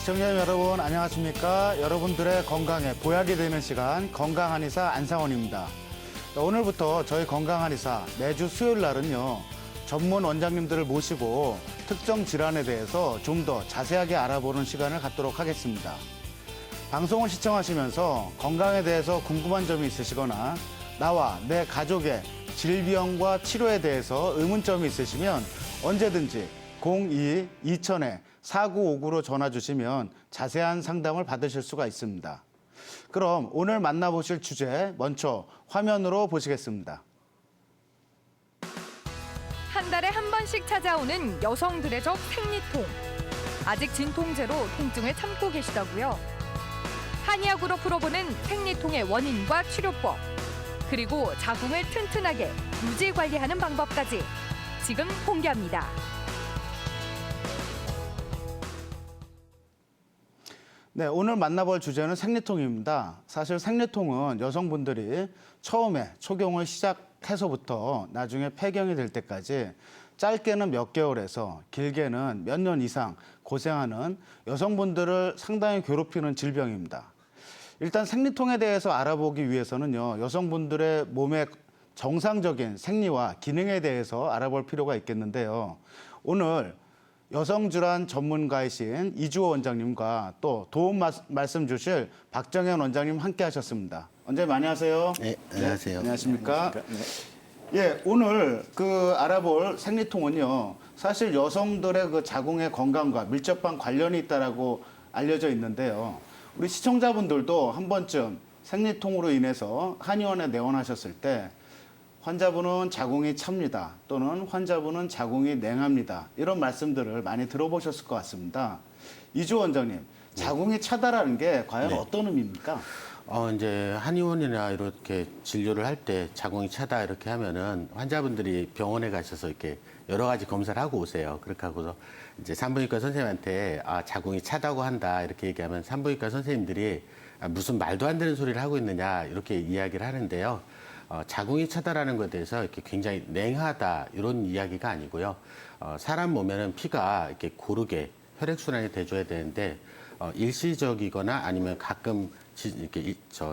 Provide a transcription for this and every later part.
시청자 여러분 안녕하십니까? 여러분들의 건강에 보약이 되는 시간 건강 한의사 안상원입니다. 오늘부터 저희 건강 한의사 매주 수요일 날은요. 전문 원장님들을 모시고 특정 질환에 대해서 좀 더 자세하게 알아보는 시간을 갖도록 하겠습니다. 방송을 시청하시면서 건강에 대해서 궁금한 점이 있으시거나 나와 내 가족의 질병과 치료에 대해서 의문점이 있으시면 언제든지 02-2000-4959로 전화 주시면 자세한 상담을 받으실 수가 있습니다. 그럼 오늘 만나보실 주제 먼저 화면으로 보시겠습니다. 한 달에 한 번씩 찾아오는 여성들의 적 생리통. 아직 진통제로 통증을 참고 계시다고요? 한의학으로 풀어보는 생리통의 원인과 치료법. 그리고 자궁을 튼튼하게 유지 관리하는 방법까지 지금 공개합니다. 네, 오늘 만나볼 주제는 생리통입니다. 사실 생리통은 여성분들이 처음에 초경을 시작해서부터 나중에 폐경이 될 때까지 짧게는 몇 개월에서 길게는 몇 년 이상 고생하는 여성분들을 상당히 괴롭히는 질병입니다. 일단 생리통에 대해서 알아보기 위해서는요, 여성분들의 몸의 정상적인 생리와 기능에 대해서 알아볼 필요가 있겠는데요. 오늘 여성질환 전문가이신 이주호 원장님과 또 도움 말씀 주실 박정현 원장님 함께 하셨습니다. 원장님 안녕하세요. 네, 안녕하세요. 네, 안녕하십니까. 예, 오늘 알아볼 생리통은요. 사실 여성들의 그 자궁의 건강과 밀접한 관련이 있다라고 알려져 있는데요. 우리 시청자분들도 한 번쯤 생리통으로 인해서 한의원에 내원하셨을 때 환자분은 자궁이 찹니다. 또는 환자분은 자궁이 냉합니다. 이런 말씀들을 많이 들어보셨을 것 같습니다. 이주호 원장님, 자궁이 차다라는 게 과연 어떤 의미입니까? 이제 한의원이나 이렇게 진료를 할 때 자궁이 차다 이렇게 하면은 환자분들이 병원에 가셔서 이렇게 여러 가지 검사를 하고 오세요. 그렇게 하고서 이제 산부인과 선생님한테 자궁이 차다고 한다 이렇게 얘기하면 산부인과 선생님들이 무슨 말도 안 되는 소리를 하고 있느냐 이렇게 이야기를 하는데요. 자궁이 차다라는 것에 대해서 이렇게 굉장히 냉하다 이런 이야기가 아니고요. 사람 몸에는 피가 이렇게 고르게 혈액순환이 돼줘야 되는데 일시적이거나 아니면 가끔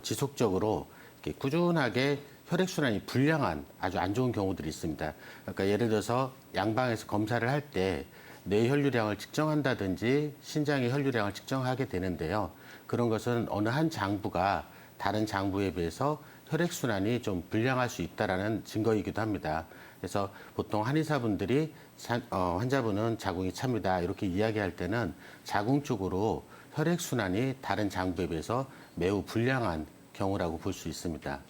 지속적으로 이렇게 꾸준하게 혈액순환이 불량한 아주 안 좋은 경우들이 있습니다. 그러니까 예를 들어서 양방에서 검사를 할 때 뇌 혈류량을 측정한다든지 신장의 혈류량을 측정하게 되는데요. 그런 것은 어느 한 장부가 다른 장부에 비해서 혈액순환이 좀 불량할 수 있다는 증거이기도 합니다. 그래서 보통 한의사분들이 환자분은 자궁이 찹니다 이렇게 이야기할 때는 자궁 쪽으로 혈액순환이 다른 장부에 비해서 매우 불량한 경우라고 볼 수 있습니다.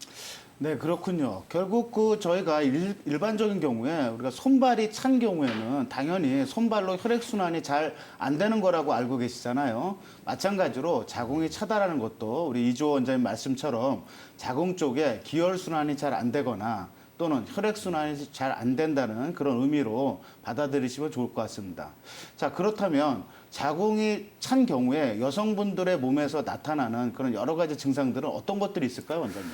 네, 그렇군요. 결국 저희가 일반적인 경우에 우리가 손발이 찬 경우에는 당연히 손발로 혈액순환이 잘 안 되는 거라고 알고 계시잖아요. 마찬가지로 자궁이 차다라는 것도 우리 이주호 원장님 말씀처럼 자궁 쪽에 기혈순환이 잘 안 되거나 또는 혈액순환이 잘 안 된다는 그런 의미로 받아들이시면 좋을 것 같습니다. 자, 그렇다면 자궁이 찬 경우에 여성분들의 몸에서 나타나는 그런 여러 가지 증상들은 어떤 것들이 있을까요, 원장님?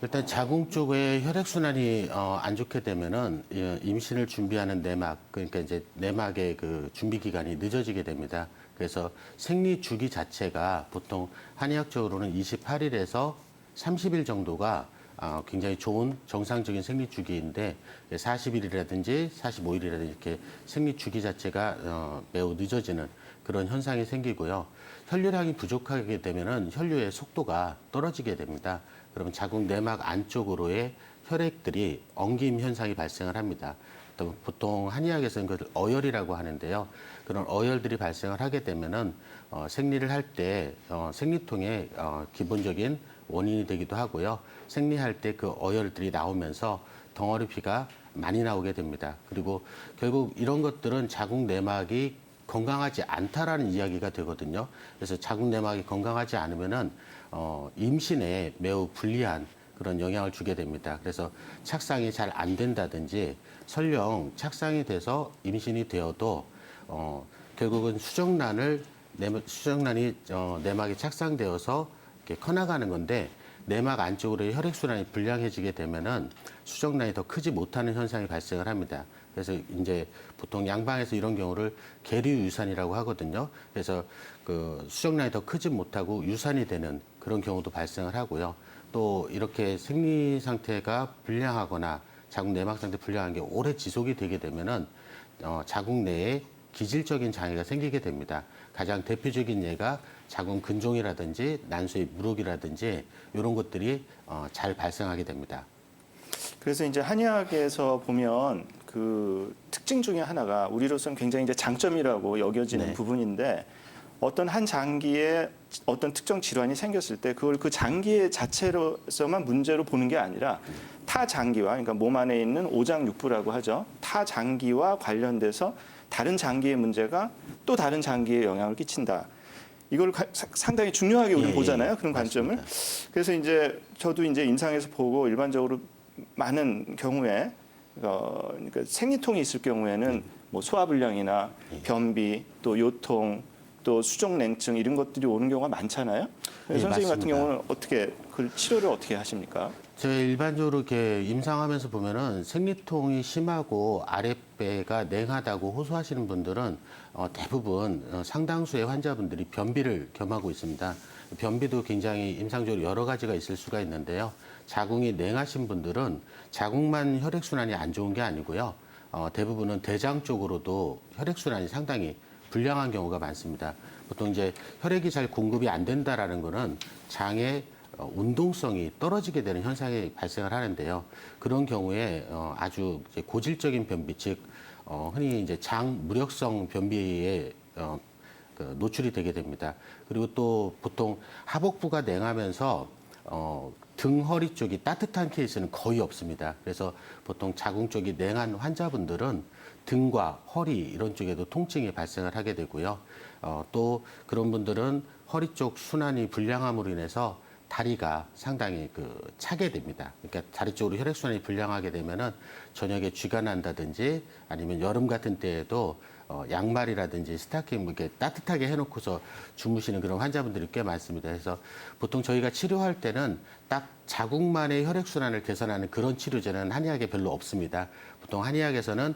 일단 자궁 쪽에 혈액순환이 안 좋게 되면은 임신을 준비하는 내막, 그러니까 이제 내막의 그 준비 기간이 늦어지게 됩니다. 그래서 생리 주기 자체가 보통 한의학적으로는 28일에서 30일 정도가 굉장히 좋은 정상적인 생리 주기인데 40일이라든지 45일이라든지 이렇게 생리 주기 자체가 매우 늦어지는 그런 현상이 생기고요. 혈류량이 부족하게 되면은 혈류의 속도가 떨어지게 됩니다. 그러면 자궁 내막 안쪽으로의 혈액들이 엉김 현상이 발생을 합니다. 또 보통 한의학에서는 그걸 어열이라고 하는데요. 그런 어열들이 발생을 하게 되면은 생리를 할 때 생리통의 기본적인 원인이 되기도 하고요. 생리할 때 그 어열들이 나오면서 덩어리 피가 많이 나오게 됩니다. 그리고 결국 이런 것들은 자궁 내막이 건강하지 않다라는 이야기가 되거든요. 그래서 자궁 내막이 건강하지 않으면은 임신에 매우 불리한 그런 영향을 주게 됩니다. 그래서 착상이 잘 안 된다든지 설령 착상이 돼서 임신이 되어도 결국은 수정란이 내막에 착상되어서 이렇게 커나가는 건데 내막 안쪽으로 혈액순환이 불량해지게 되면은 수정란이 더 크지 못하는 현상이 발생을 합니다. 그래서 이제 보통 양방에서 이런 경우를 계류유산이라고 하거든요. 그래서 그 수정란이 더 크지 못하고 유산이 되는 그런 경우도 발생을 하고요. 또 이렇게 생리 상태가 불량하거나 자궁 내막 상태 불량한 게 오래 지속이 되게 되면은 자궁 내에 기질적인 장애가 생기게 됩니다. 가장 대표적인 예가 자궁 근종이라든지 난소의 물혹이라든지 이런 것들이 잘 발생하게 됩니다. 그래서 이제 한의학에서 보면 그 특징 중에 하나가 우리로서는 굉장히 이제 장점이라고 여겨지는 네. 부분인데 어떤 한 장기에 어떤 특정 질환이 생겼을 때 그걸 그 장기 자체로서만 문제로 보는 게 아니라 타 장기와 그러니까 몸 안에 있는 오장육부라고 하죠. 타 장기와 관련돼서 다른 장기의 문제가 또 다른 장기에 영향을 끼친다. 이걸 상당히 중요하게 우리는 보잖아요. 그런 관점을. 맞습니다. 그래서 이제 저도 이제 임상에서 보고 일반적으로 많은 경우에 그러니까 생리통이 있을 경우에는 뭐 소화불량이나 변비 또 요통 또 수족냉증 이런 것들이 오는 경우가 많잖아요. 예, 선생님 같은 맞습니다. 경우는 어떻게 그 치료를 어떻게 하십니까? 제가 일반적으로 이렇게 임상하면서 보면은 생리통이 심하고 아랫배가 냉하다고 호소하시는 분들은 대부분 상당수의 환자분들이 변비를 겸하고 있습니다. 변비도 굉장히 임상적으로 여러 가지가 있을 수가 있는데요. 자궁이 냉하신 분들은 자궁만 혈액순환이 안 좋은 게 아니고요. 대부분은 대장 쪽으로도 혈액순환이 상당히 불량한 경우가 많습니다. 보통 이제 혈액이 잘 공급이 안 된다라는 거는 장의 운동성이 떨어지게 되는 현상이 발생을 하는데요. 그런 경우에 아주 이제 고질적인 변비, 즉 흔히 이제 장 무력성 변비에 그 노출이 되게 됩니다. 그리고 또 보통 하복부가 냉하면서 등 허리 쪽이 따뜻한 케이스는 거의 없습니다. 그래서 보통 자궁 쪽이 냉한 환자분들은 등과 허리 이런 쪽에도 통증이 발생을 하게 되고요. 또 그런 분들은 허리 쪽 순환이 불량함으로 인해서 다리가 상당히 차게 됩니다. 그러니까 다리 쪽으로 혈액순환이 불량하게 되면은 저녁에 쥐가 난다든지 아니면 여름 같은 때에도 양말이라든지 스타킹 이렇게 따뜻하게 해놓고서 주무시는 그런 환자분들이 꽤 많습니다. 그래서 보통 저희가 치료할 때는 딱 자궁만의 혈액순환을 개선하는 그런 치료제는 한의학에 별로 없습니다. 보통 한의학에서는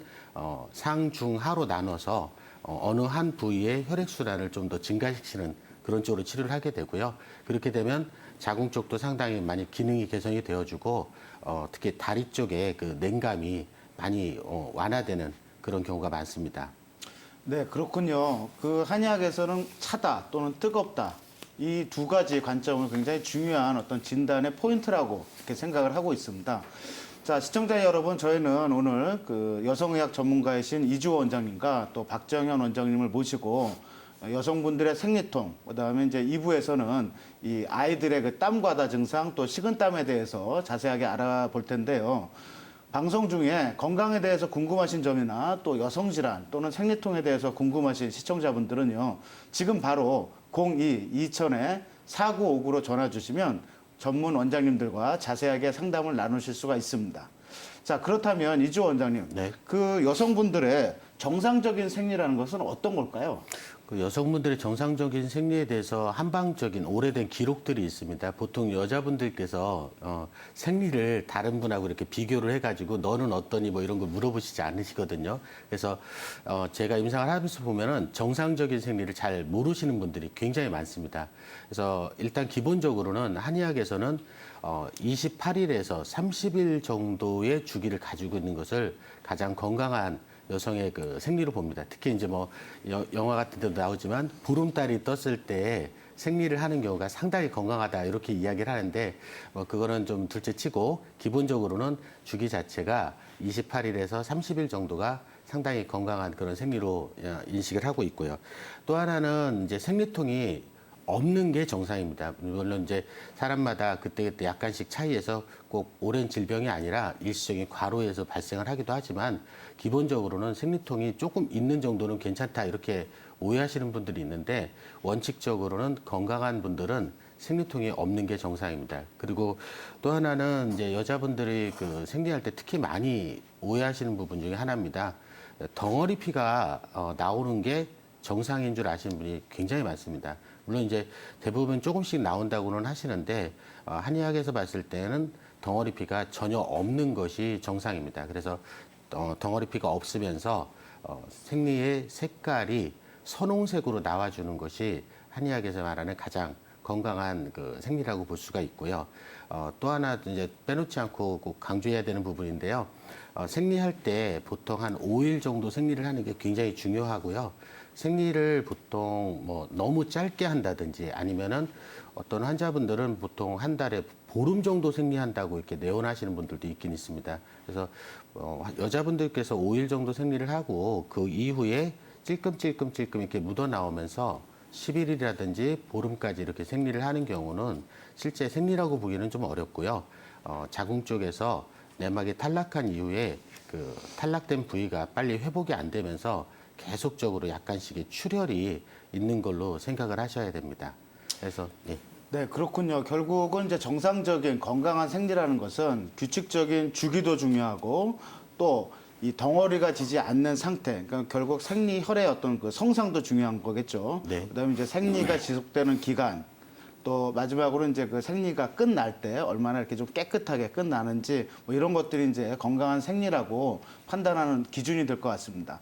상, 중, 하로 나눠서 어느 한 부위의 혈액순환을 좀 더 증가시키는 그런 쪽으로 치료를 하게 되고요. 그렇게 되면 자궁 쪽도 상당히 많이 기능이 개선이 되어주고 특히 다리 쪽에 그 냉감이 많이 완화되는 그런 경우가 많습니다. 네, 그렇군요. 그 한의학에서는 차다 또는 뜨겁다. 이 두 가지 관점을 굉장히 중요한 어떤 진단의 포인트라고 이렇게 생각을 하고 있습니다. 자, 시청자 여러분, 저희는 오늘 그 여성의학 전문가이신 이주호 원장님과 또 박정현 원장님을 모시고 여성분들의 생리통, 그다음에 이제 2부에서는 이 아이들의 그 땀과다 증상 또 식은땀에 대해서 자세하게 알아볼 텐데요. 방송 중에 건강에 대해서 궁금하신 점이나 또 여성질환 또는 생리통에 대해서 궁금하신 시청자분들은요. 지금 바로 02-2000-4959로 전화 주시면 전문 원장님들과 자세하게 상담을 나누실 수가 있습니다. 자, 그렇다면 이주호 원장님, 네. 그 여성분들의 정상적인 생리라는 것은 어떤 걸까요? 그 여성분들의 정상적인 생리에 대해서 한방적인 오래된 기록들이 있습니다. 보통 여자분들께서 생리를 다른 분하고 이렇게 비교를 해가지고 너는 어떠니 뭐 이런 거 물어보시지 않으시거든요. 그래서 제가 임상을 하면서 보면은 정상적인 생리를 잘 모르시는 분들이 굉장히 많습니다. 그래서 일단 기본적으로는 한의학에서는 28일에서 30일 정도의 주기를 가지고 있는 것을 가장 건강한 여성의 그 생리로 봅니다. 특히 이제 뭐 영화 같은 데도 나오지만 보름달이 떴을 때 생리를 하는 경우가 상당히 건강하다 이렇게 이야기를 하는데 뭐 그거는 좀 둘째치고 기본적으로는 주기 자체가 28일에서 30일 정도가 상당히 건강한 그런 생리로 인식을 하고 있고요. 또 하나는 이제 생리통이 없는 게 정상입니다. 물론 이제 사람마다 그때그때 약간씩 차이에서 꼭 오랜 질병이 아니라 일시적인 과로에서 발생을 하기도 하지만 기본적으로는 생리통이 조금 있는 정도는 괜찮다 이렇게 오해하시는 분들이 있는데 원칙적으로는 건강한 분들은 생리통이 없는 게 정상입니다. 그리고 또 하나는 이제 여자분들이 그 생리할 때 특히 많이 오해하시는 부분 중에 하나입니다. 덩어리 피가 나오는 게 정상인 줄 아시는 분이 굉장히 많습니다. 물론 이제 대부분 조금씩 나온다고는 하시는데 한의학에서 봤을 때는 덩어리 피가 전혀 없는 것이 정상입니다. 그래서 덩어리 피가 없으면서 생리의 색깔이 선홍색으로 나와주는 것이 한의학에서 말하는 가장 건강한 그 생리라고 볼 수가 있고요. 또 하나 이제 빼놓지 않고 꼭 강조해야 되는 부분인데요. 생리할 때 보통 한 5일 정도 생리를 하는 게 굉장히 중요하고요. 생리를 보통 뭐 너무 짧게 한다든지 아니면은 어떤 환자분들은 보통 한 달에 보름 정도 생리한다고 이렇게 내원하시는 분들도 있긴 있습니다. 그래서 여자분들께서 5일 정도 생리를 하고 그 이후에 찔끔찔끔 이렇게 묻어 나오면서 11일이라든지 보름까지 이렇게 생리를 하는 경우는 실제 생리라고 보기는 좀 어렵고요. 자궁 쪽에서 내막이 탈락한 이후에 그 탈락된 부위가 빨리 회복이 안 되면서 계속적으로 약간씩의 출혈이 있는 걸로 생각을 하셔야 됩니다. 그래서 예. 네, 그렇군요. 결국은 이제 정상적인 건강한 생리라는 것은 규칙적인 주기도 중요하고 또 이 덩어리가 지지 않는 상태, 그러니까 결국 생리 혈의 어떤 그 성상도 중요한 거겠죠. 네. 그다음에 이제 생리가 지속되는 기간, 또 마지막으로 이제 그 생리가 끝날 때 얼마나 이렇게 좀 깨끗하게 끝나는지 뭐 이런 것들이 이제 건강한 생리라고 판단하는 기준이 될 것 같습니다.